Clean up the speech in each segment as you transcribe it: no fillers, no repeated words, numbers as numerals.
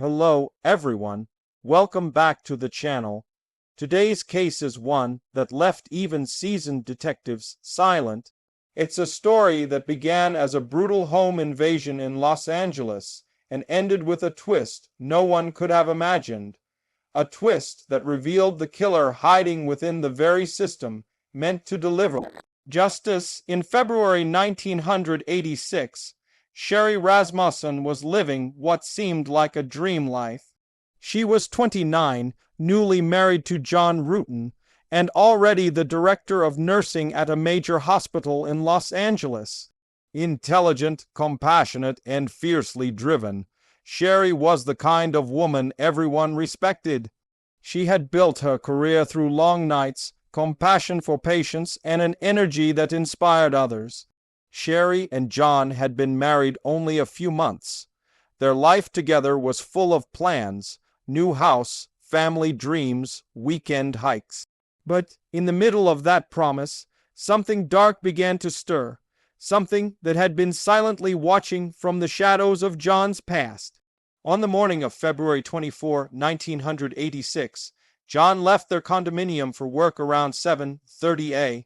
Hello, everyone. Welcome back to the channel. Today's case is one that left even seasoned detectives silent. It's a story that began as a brutal home invasion in Los Angeles and ended with a twist no one could have imagined. A twist that revealed the killer hiding within the very system meant to deliver justice. In February 1986, Sherri Rasmussen was living what seemed like a dream life. She was 29, newly married to John Rutan, and already the director of nursing at a major hospital in Los Angeles. Intelligent, compassionate, and fiercely driven, Sherri was the kind of woman everyone respected. She had built her career through long nights, compassion for patients, and an energy that inspired others. Sherri and John had been married only a few months. Their life together was full of plans, new house, family dreams, weekend hikes. But in the middle of that promise, something dark began to stir, something that had been silently watching from the shadows of John's past. On the morning of February 24, 1986, John left their condominium for work around 7:30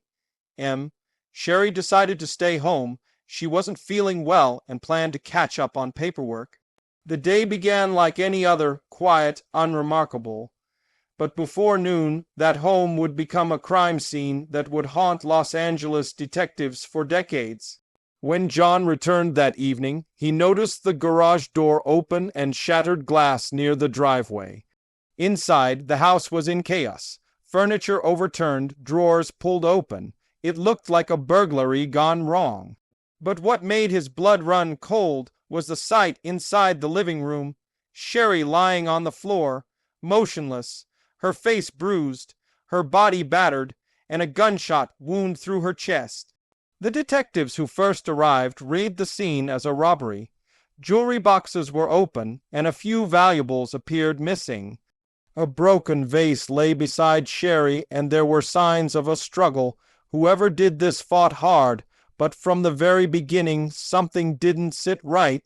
a.m. Sherri decided to stay home. She wasn't feeling well and planned to catch up on paperwork. The day began like any other, quiet, unremarkable. But before noon, that home would become a crime scene that would haunt Los Angeles detectives for decades. When John returned that evening, he noticed the garage door open and shattered glass near the driveway. Inside, the house was in chaos. Furniture overturned, drawers pulled open. It looked like a burglary gone wrong. But what made his blood run cold was the sight inside the living room. Sherri lying on the floor, motionless, her face bruised, her body battered, and a gunshot wound through her chest. The detectives who first arrived read the scene as a robbery. Jewelry boxes were open, and a few valuables appeared missing. A broken vase lay beside Sherri, and there were signs of a struggle. Whoever did this fought hard, but from the very beginning something didn't sit right.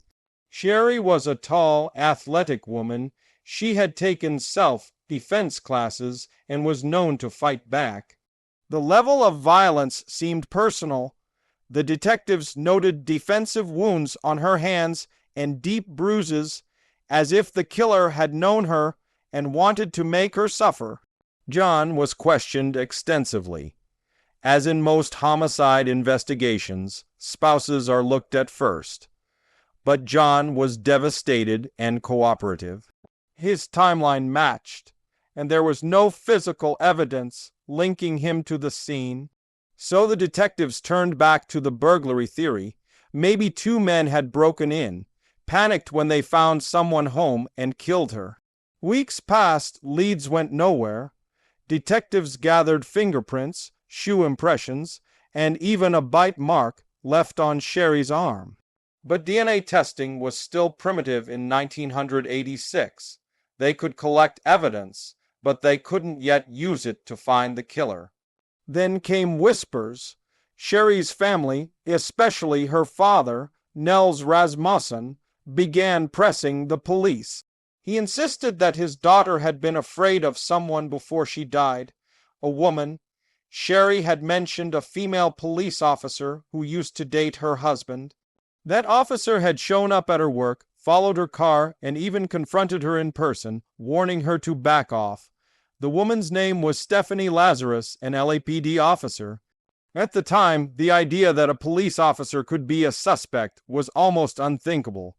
Sherri was a tall, athletic woman. She had taken self-defense classes and was known to fight back. The level of violence seemed personal. The detectives noted defensive wounds on her hands and deep bruises, as if the killer had known her and wanted to make her suffer. John was questioned extensively. As in most homicide investigations, spouses are looked at first. But John was devastated and cooperative. His timeline matched, and there was no physical evidence linking him to the scene. So the detectives turned back to the burglary theory. Maybe two men had broken in, panicked when they found someone home, and killed her. Weeks passed, leads went nowhere. Detectives gathered fingerprints, shoe impressions, and even a bite mark left on Sherri's arm. But DNA testing was still primitive in 1986. They could collect evidence, but they couldn't yet use it to find the killer. Then came whispers. Sherri's family, especially her father, Nels Rasmussen, began pressing the police. He insisted that his daughter had been afraid of someone before she died, a woman. Sherri had mentioned a female police officer who used to date her husband. That officer had shown up at her work, followed her car, and even confronted her in person, warning her to back off. The woman's name was Stephanie Lazarus, an LAPD officer. At the time, the idea that a police officer could be a suspect was almost unthinkable.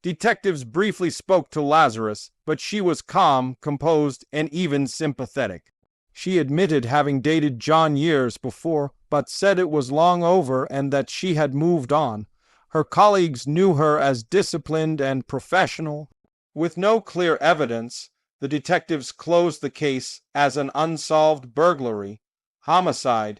Detectives briefly spoke to Lazarus, but she was calm, composed, and even sympathetic. She admitted having dated John years before, but said it was long over and that she had moved on. Her colleagues knew her as disciplined and professional. With no clear evidence, the detectives closed the case as an unsolved burglary, homicide.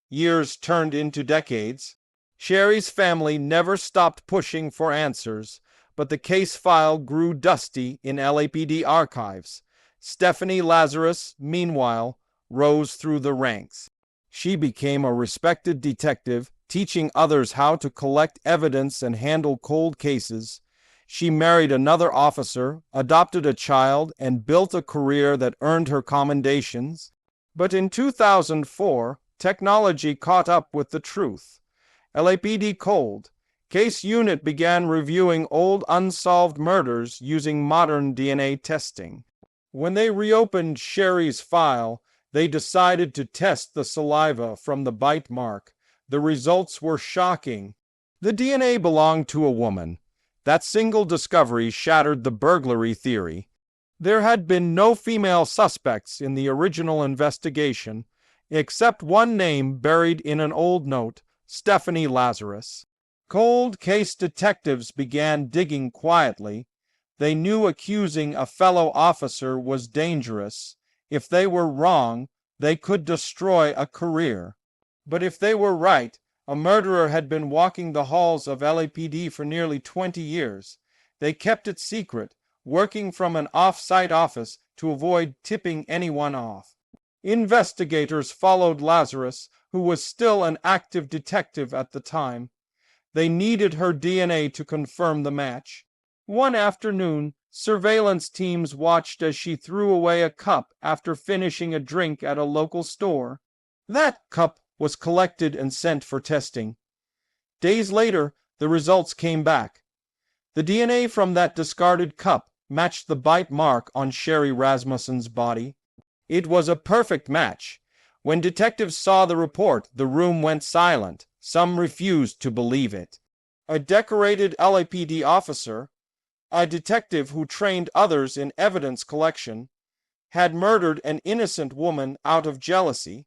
Years turned into decades. Sherri's family never stopped pushing for answers, but the case file grew dusty in LAPD archives. Stephanie Lazarus, meanwhile, rose through the ranks. She became a respected detective, teaching others how to collect evidence and handle cold cases. She married another officer, adopted a child, and built a career that earned her commendations. But in 2004, technology caught up with the truth. LAPD Cold Case Unit began reviewing old unsolved murders using modern DNA testing. When they reopened Sherri's file, they decided to test the saliva from the bite mark. The results were shocking. The DNA belonged to a woman. That single discovery shattered the burglary theory. There had been no female suspects in the original investigation, except one name buried in an old note, Stephanie Lazarus. Cold case detectives began digging quietly. They knew accusing a fellow officer was dangerous. If they were wrong, they could destroy a career. But if they were right, a murderer had been walking the halls of LAPD for nearly 20 years. They kept it secret, working from an off-site office to avoid tipping anyone off. Investigators followed Lazarus, who was still an active detective at the time. They needed her DNA to confirm the match. One afternoon, surveillance teams watched as she threw away a cup after finishing a drink at a local store. That cup was collected and sent for testing. Days later, the results came back. The DNA from that discarded cup matched the bite mark on Sherri Rasmussen's body. It was a perfect match. When detectives saw the report, the room went silent. Some refused to believe it. A decorated LAPD officer, a detective who trained others in evidence collection, had murdered an innocent woman out of jealousy.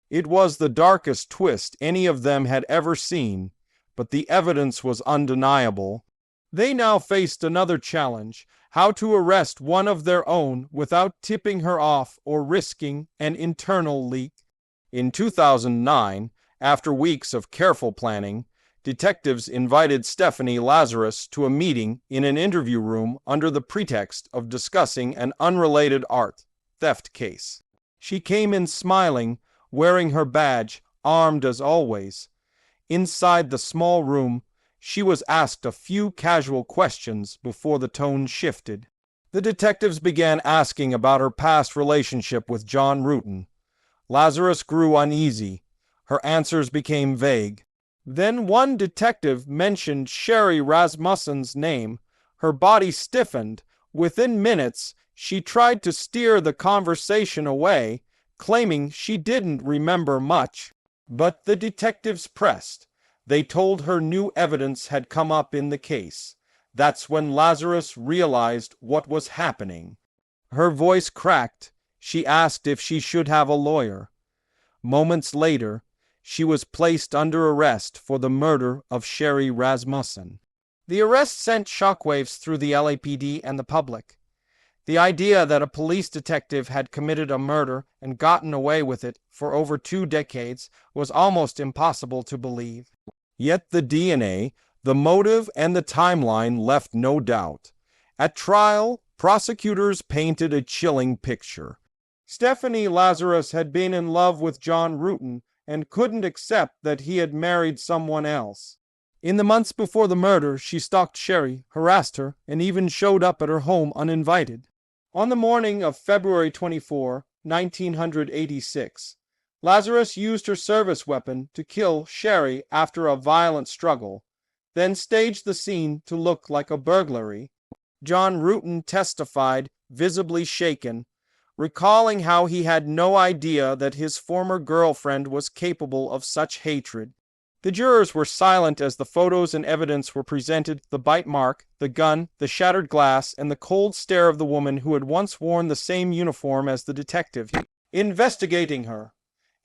It was the darkest twist any of them had ever seen, but the evidence was undeniable. They now faced another challenge: how to arrest one of their own without tipping her off or risking an internal leak. In 2009, after weeks of careful planning, detectives invited Stephanie Lazarus to a meeting in an interview room under the pretext of discussing an unrelated art theft case. She came in smiling, wearing her badge, armed as always. Inside the small room, she was asked a few casual questions before the tone shifted. The detectives began asking about her past relationship with John Rutan. Lazarus grew uneasy. Her answers became vague. Then one detective mentioned Sherri Rasmussen's name. Her body stiffened. Within minutes, she tried to steer the conversation away, claiming she didn't remember much. But the detectives pressed. They told her new evidence had come up in the case. That's when Lazarus realized what was happening. Her voice cracked. She asked if she should have a lawyer. Moments later, she was placed under arrest for the murder of Sherri Rasmussen. The arrest sent shockwaves through the LAPD and the public. The idea that a police detective had committed a murder and gotten away with it for over 2 decades was almost impossible to believe. Yet the DNA, the motive, and the timeline left no doubt. At trial, prosecutors painted a chilling picture. Stephanie Lazarus had been in love with John Rutan and couldn't accept that he had married someone else. In the months before the murder, she stalked Sherri, harassed her, and even showed up at her home uninvited. On the morning of February 24, 1986, Lazarus used her service weapon to kill Sherri after a violent struggle, then staged the scene to look like a burglary. John Rutan testified, visibly shaken, recalling how he had no idea that his former girlfriend was capable of such hatred. The jurors were silent as the photos and evidence were presented: the bite mark, the gun, the shattered glass, and the cold stare of the woman who had once worn the same uniform as the detective investigating her.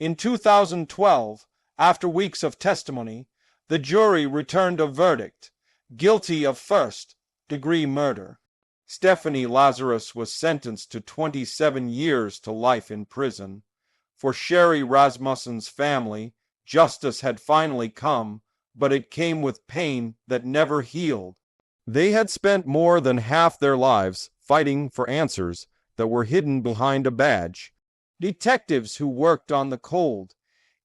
In 2012, after weeks of testimony, the jury returned a verdict: guilty of first-degree murder. Stephanie Lazarus was sentenced to 27 years to life in prison. For Sherri Rasmussen's family, justice had finally come, but it came with pain that never healed. They had spent more than half their lives fighting for answers that were hidden behind a badge. Detectives who worked on the cold,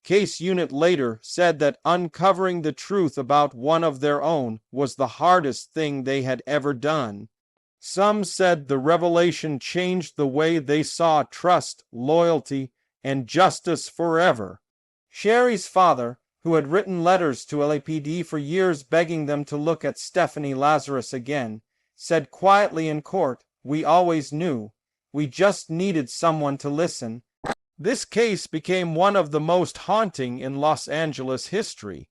Case Unit later said that uncovering the truth about one of their own was the hardest thing they had ever done. Some said the revelation changed the way they saw trust, loyalty, and justice forever. Sherri's father, who had written letters to LAPD for years begging them to look at Stephanie Lazarus again, said quietly in court, "We always knew. We just needed someone to listen." This case became one of the most haunting in Los Angeles history.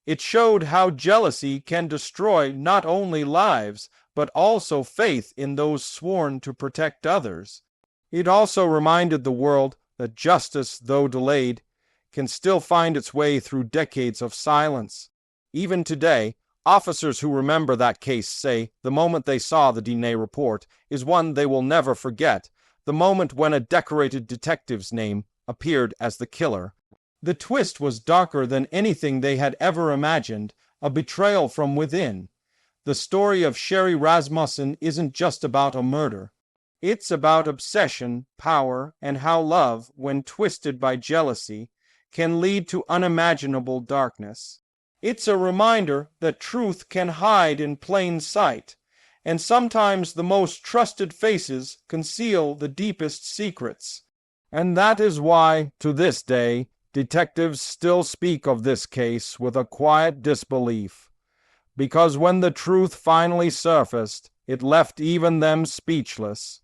It showed how jealousy can destroy not only lives, but also faith in those sworn to protect others. It also reminded the world that justice, though delayed, can still find its way through decades of silence. Even today, officers who remember that case say the moment they saw the DNA report is one they will never forget, the moment when a decorated detective's name appeared as the killer. The twist was darker than anything they had ever imagined, a betrayal from within. The story of Sherri Rasmussen isn't just about a murder. It's about obsession, power, and how love, when twisted by jealousy, can lead to unimaginable darkness. It's a reminder that truth can hide in plain sight, and sometimes the most trusted faces conceal the deepest secrets. And that is why, to this day, detectives still speak of this case with a quiet disbelief. Because when the truth finally surfaced, it left even them speechless.